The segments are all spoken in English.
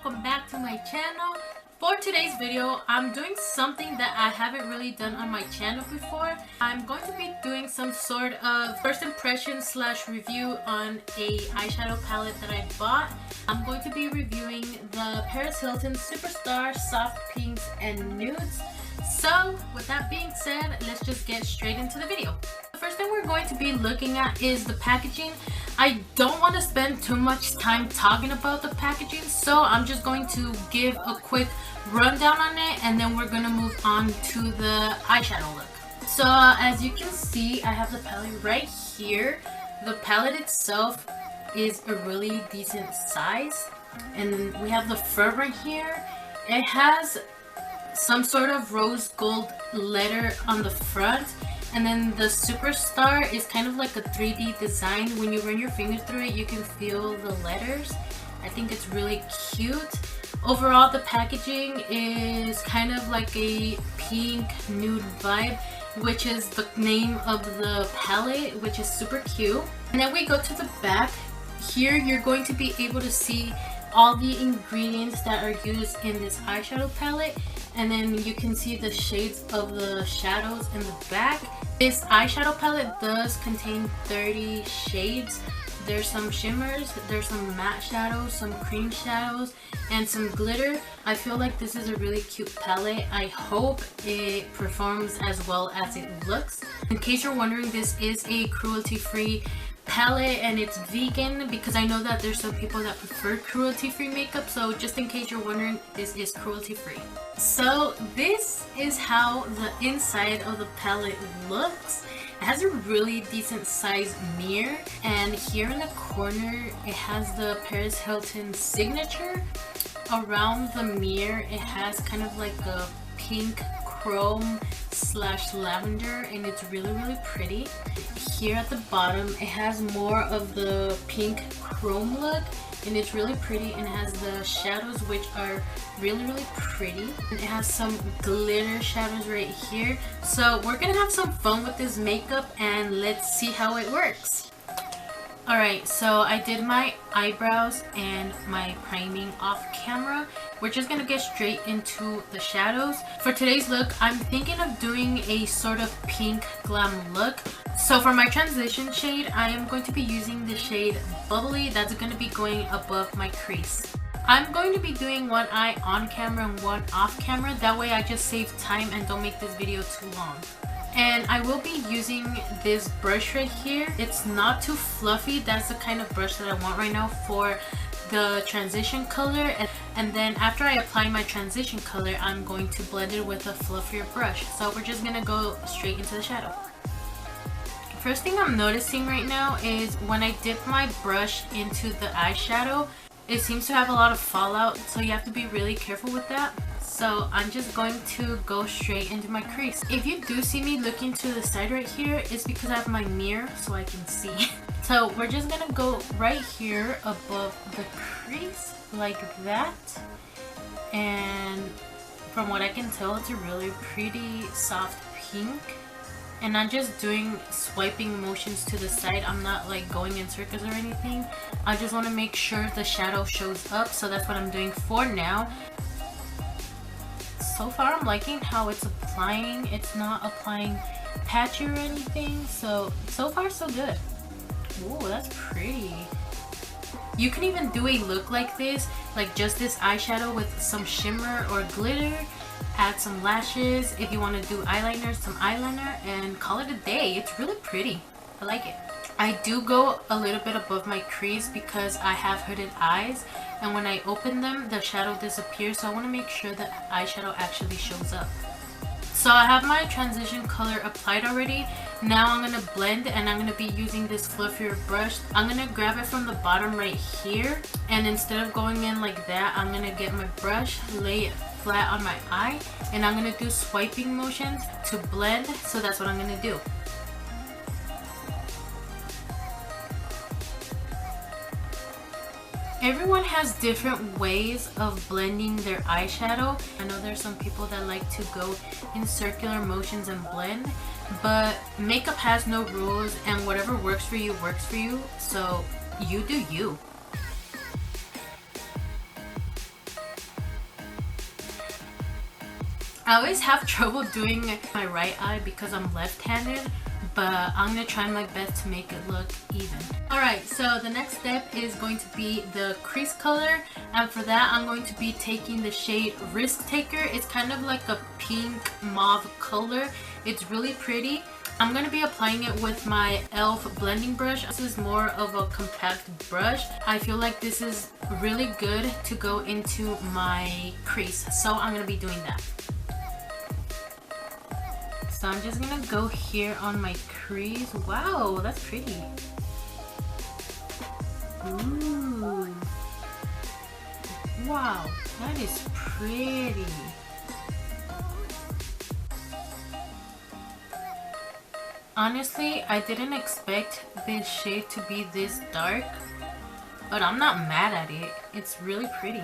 welcome back to my channel. For today's video, I'm doing something that I haven't really done on my channel before. I'm going to be doing some sort of first impression slash review on a eyeshadow palette that I bought. I'm going to be reviewing the Paris Hilton Superstar Soft Pinks and Nudes. So with that being said, let's just get straight into the video. The first thing we're going to be looking at is the packaging. I don't want to spend too much time talking about the packaging, so I'm just going to give a quick rundown on it and then we're going to move on to the eyeshadow look. So as you can see, I have the palette right here. The palette itself is a really decent size, and we have the front right here. It has some sort of rose gold letter on the front, and then the Superstar is kind of like a 3D design. When you run your fingers through it, you can feel the letters. I think it's really cute. Overall, the packaging is kind of like a pink nude vibe, which is the name of the palette, which is super cute. And then we go to the back. Here you're going to be able to see all the ingredients that are used in this eyeshadow palette, and then you can see the shades of the shadows in the back. This eyeshadow palette does contain 30 shades. There's some shimmers, there's some matte shadows, some cream shadows, and some glitter. I feel like this is a really cute palette. I hope it performs as well as it looks. In case you're wondering, this is a cruelty-free palette and it's vegan, because I know that there's some people that prefer cruelty-free makeup, so just in case you're wondering, this is cruelty-free. So this is how the inside of the palette looks. It has a really decent size mirror, and here in the corner it has the Paris Hilton signature. Around the mirror it has kind of like a pink chrome slash lavender, and it's really pretty. Here at the bottom it has more of the pink chrome look, and it's really pretty, and it has the shadows which are really pretty, and it has some glitter shadows right here. So we're gonna have some fun with this makeup and let's see how it works. Alright, so I did my eyebrows and my priming off camera. We're just gonna get straight into the shadows. For today's look, I'm thinking of doing a sort of pink glam look. So for my transition shade, I am going to be using the shade Bubbly. That's going to be going above my crease. I'm going to be doing one eye on camera and one off camera. That way I just save time and don't make this video too long. And I will be using this brush right here. It's not too fluffy. That's the kind of brush that I want right now for the transition color. And then after I apply my transition color, I'm going to blend it with a fluffier brush. So we're just gonna go straight into the shadow. First thing I'm noticing right now is when I dip my brush into the eyeshadow, it seems to have a lot of fallout, so you have to be really careful with that. So I'm just going to go straight into my crease. If you do see me looking to the side right here, it's because I have my mirror so I can see. So we're just gonna go right here above the crease like that. And from what I can tell, it's a really pretty soft pink. And I'm just doing swiping motions to the side. I'm not like going in circles or anything. I just want to make sure the shadow shows up, so that's what I'm doing for now. So far I'm liking how it's applying. It's not applying patchy or anything, so far so good. Ooh, that's pretty. You can even do a look like this, like just this eyeshadow with some shimmer or glitter. Add some lashes. If you want to do eyeliner, some eyeliner, and call it a day. It's really pretty. I like it. I do go a little bit above my crease because I have hooded eyes, and when I open them, the shadow disappears, so I want to make sure that eyeshadow actually shows up. So I have my transition color applied already. Now I'm going to blend, and I'm going to be using this fluffier brush. I'm going to grab it from the bottom right here, and instead of going in like that, I'm going to get my brush, lay it flat on my eye, and I'm going to do swiping motions to blend. So that's what I'm going to do. Everyone has different ways of blending their eyeshadow. I know there's some people that like to go in circular motions and blend, but makeup has no rules, and whatever works for you works for you, so you do you. I always have trouble doing my right eye because I'm left-handed, but I'm gonna try my best to make it look even. Alright, so the next step is going to be the crease color, and for that I'm going to be taking the shade Risk Taker. It's kind of like a pink mauve color. It's really pretty. I'm going to be applying it with my E.L.F blending brush. This is more of a compact brush. I feel like this is really good to go into my crease, so I'm going to be doing that. So I'm just gonna go here on my crease. Wow, that's pretty. Ooh. Wow, that is pretty. Honestly, I didn't expect this shade to be this dark, but I'm not mad at it. It's really pretty.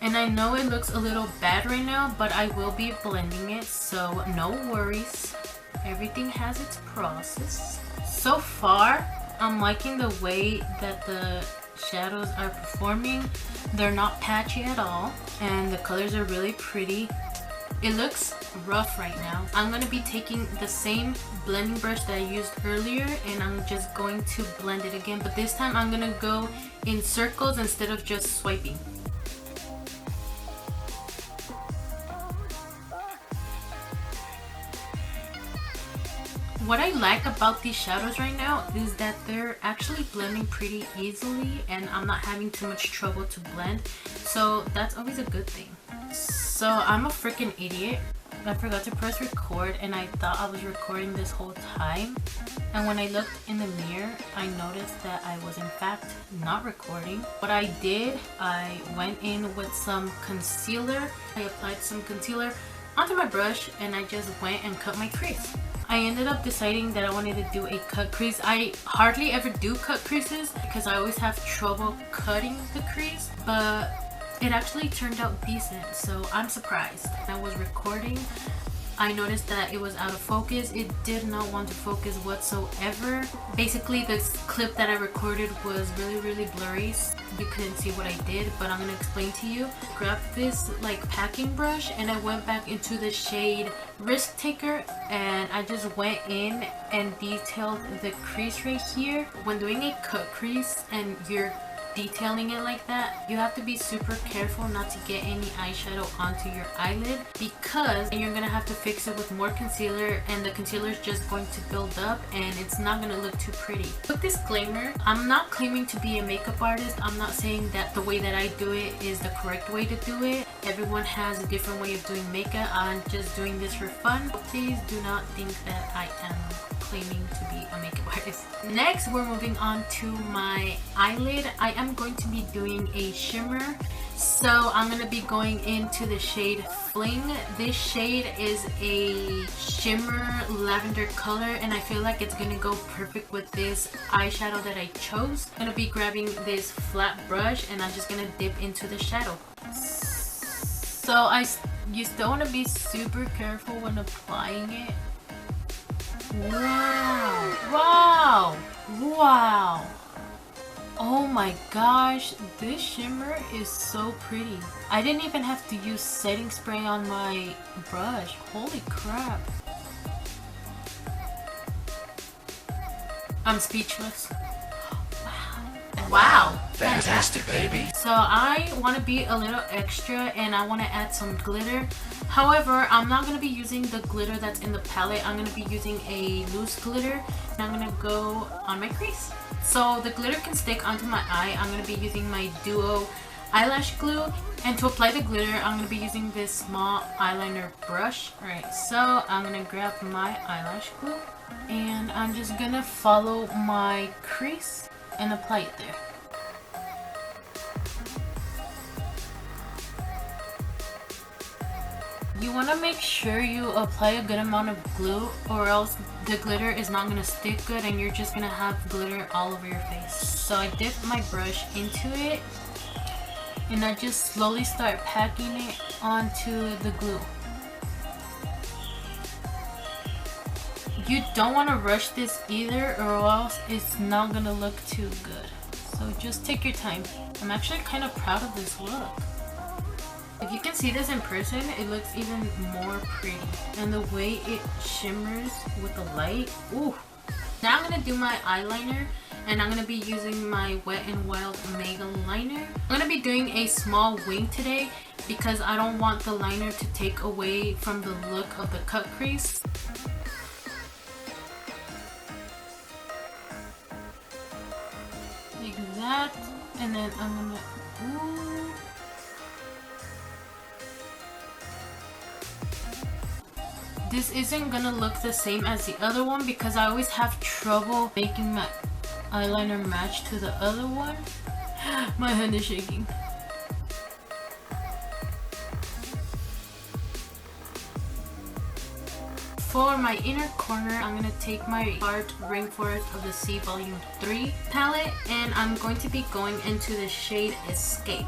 And I know it looks a little bad right now, but I will be blending it, so no worries. Everything has its process. So far, I'm liking the way that the shadows are performing. They're not patchy at all, and the colors are really pretty. It looks rough right now. I'm going to be taking the same blending brush that I used earlier, and I'm just going to blend it again, but this time I'm going to go in circles instead of just swiping. What I like about these shadows right now is that they're actually blending pretty easily and I'm not having too much trouble to blend, so that's always a good thing. So I'm a freaking idiot. I forgot to press record and I thought I was recording this whole time, and when I looked in the mirror I noticed that I was in fact not recording. What I did, I went in with some concealer. I applied some concealer onto my brush and I just went and cut my crease. I ended up deciding that I wanted to do a cut crease. I hardly ever do cut creases because I always have trouble cutting the crease, but it actually turned out decent, so I'm surprised. When I was recording, I noticed that it was out of focus. It did not want to focus whatsoever. Basically, this clip that I recorded was really blurry. You couldn't see what I did, but I'm gonna explain to you. Grabbed this like packing brush and I went back into the shade Risk Taker and I just went in and detailed the crease right here. When doing a cut crease and you're detailing it like that, you have to be super careful not to get any eyeshadow onto your eyelid, because you're gonna have to fix it with more concealer and the concealer is just going to build up and it's not gonna look too pretty. Quick disclaimer, I'm not claiming to be a makeup artist. I'm not saying that the way that I do it is the correct way to do it. Everyone has a different way of doing makeup. I'm just doing this for fun. Please do not think that I am claiming to be a makeup artist. Next, we're moving on to my eyelid. I am going to be doing a shimmer, so I'm going to be going into the shade Fling. This shade is a shimmer lavender color and I feel like it's going to go perfect with this eyeshadow that I chose. I'm going to be grabbing this flat brush and I'm just going to dip into the shadow. So you still want to be super careful when applying it. Wow, wow, wow. Oh my gosh, this shimmer is so pretty. I didn't even have to use setting spray on my brush. Holy crap. I'm speechless. Wow. Fantastic, baby. So I want to be a little extra and I want to add some glitter. However, I'm not going to be using the glitter that's in the palette. I'm going to be using a loose glitter and I'm going to go on my crease. So the glitter can stick onto my eye. I'm going to be using my Duo eyelash glue, and to apply the glitter I'm going to be using this small eyeliner brush. Alright, so I'm going to grab my eyelash glue and I'm just going to follow my crease and apply it there. You want to make sure you apply a good amount of glue or else the glitter is not going to stick good and you're just going to have glitter all over your face. So I dip my brush into it and I just slowly start packing it onto the glue. You don't want to rush this either or else it's not going to look too good. So just take your time. I'm actually kind of proud of this look. If you can see this in person, it looks even more pretty. And the way it shimmers with the light. Ooh. Now I'm going to do my eyeliner. And I'm going to be using my Wet n Wild Maybelline. I'm going to be doing a small wing today because I don't want the liner to take away from the look of the cut crease. Like that. And then I'm going to... This isn't gonna look the same as the other one because I always have trouble making my eyeliner match to the other one. My hand is shaking. For my inner corner, I'm going to take my Tarte Rainforest of the Sea Volume 3 palette and I'm going to be going into the shade Escape.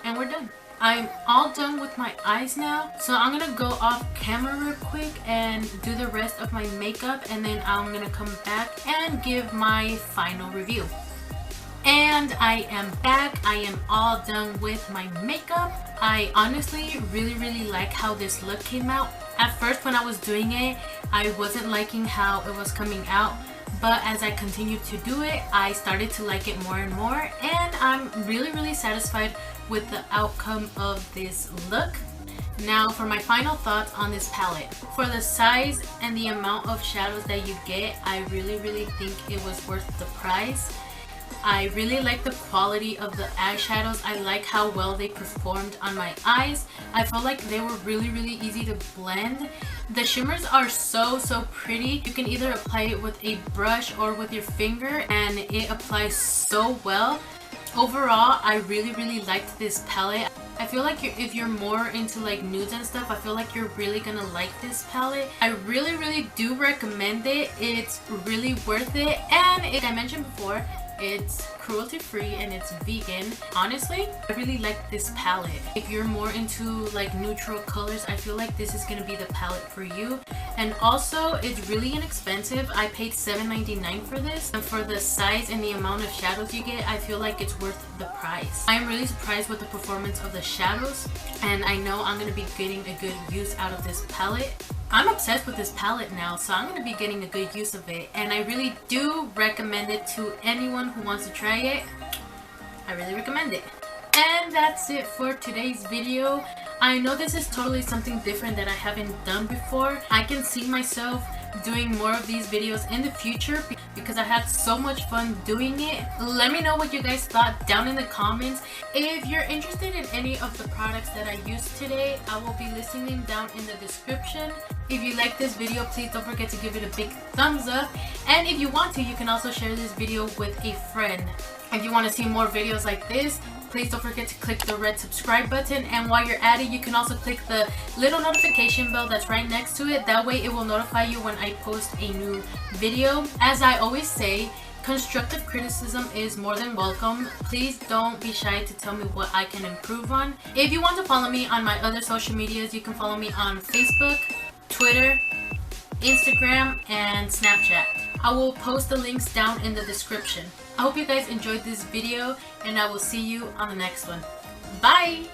And we're done. I'm all done with my eyes now, so I'm gonna go off camera real quick and do the rest of my makeup, and then I'm gonna come back and give my final review. And I am back. I am all done with my makeup. I honestly really like how this look came out. At first when I was doing it, I wasn't liking how it was coming out, but as I continued to do it, I started to like it more and more, and I'm really satisfied with the outcome of this look. Now for my final thoughts on this palette. For the size and the amount of shadows that you get, I really think it was worth the price. I really like the quality of the eyeshadows. I like how well they performed on my eyes. I felt like they were really easy to blend. The shimmers are so pretty. You can either apply it with a brush or with your finger and it applies so well. Overall, I really liked this palette. I feel like if you're more into like nudes and stuff, I feel like you're really gonna like this palette. I really do recommend it. It's really worth it, and like I mentioned before, it's cruelty free and it's vegan. Honestly, I really like this palette. If you're more into like neutral colors, I feel like this is gonna be the palette for you. And also, it's really inexpensive. I paid $7.99 for this, and for the size and the amount of shadows you get, I feel like it's worth the price. I'm really surprised with the performance of the shadows, and I know I'm gonna be getting a good use out of this palette. I'm obsessed with this palette now, so I'm going to be getting a good use of it, and I really do recommend it to anyone who wants to try it. I really recommend it. And that's it for today's video. I know this is totally something different that I haven't done before. I can see myself doing more of these videos in the future because I had so much fun doing it. Let me know what you guys thought down in the comments. If you're interested in any of the products that I used today, I will be listing them down in the description. If you like this video, please don't forget to give it a big thumbs up, and if you want to, you can also share this video with a friend. If you want to see more videos like this, please don't forget to click the red subscribe button, and while you're at it, you can also click the little notification bell that's right next to it. That way it will notify you when I post a new video. As I always say, constructive criticism is more than welcome. Please don't be shy to tell me what I can improve on. If you want to follow me on my other social medias, you can follow me on Facebook, Twitter, Instagram, and Snapchat. I will post the links down in the description. I hope you guys enjoyed this video, and I will see you on the next one. Bye!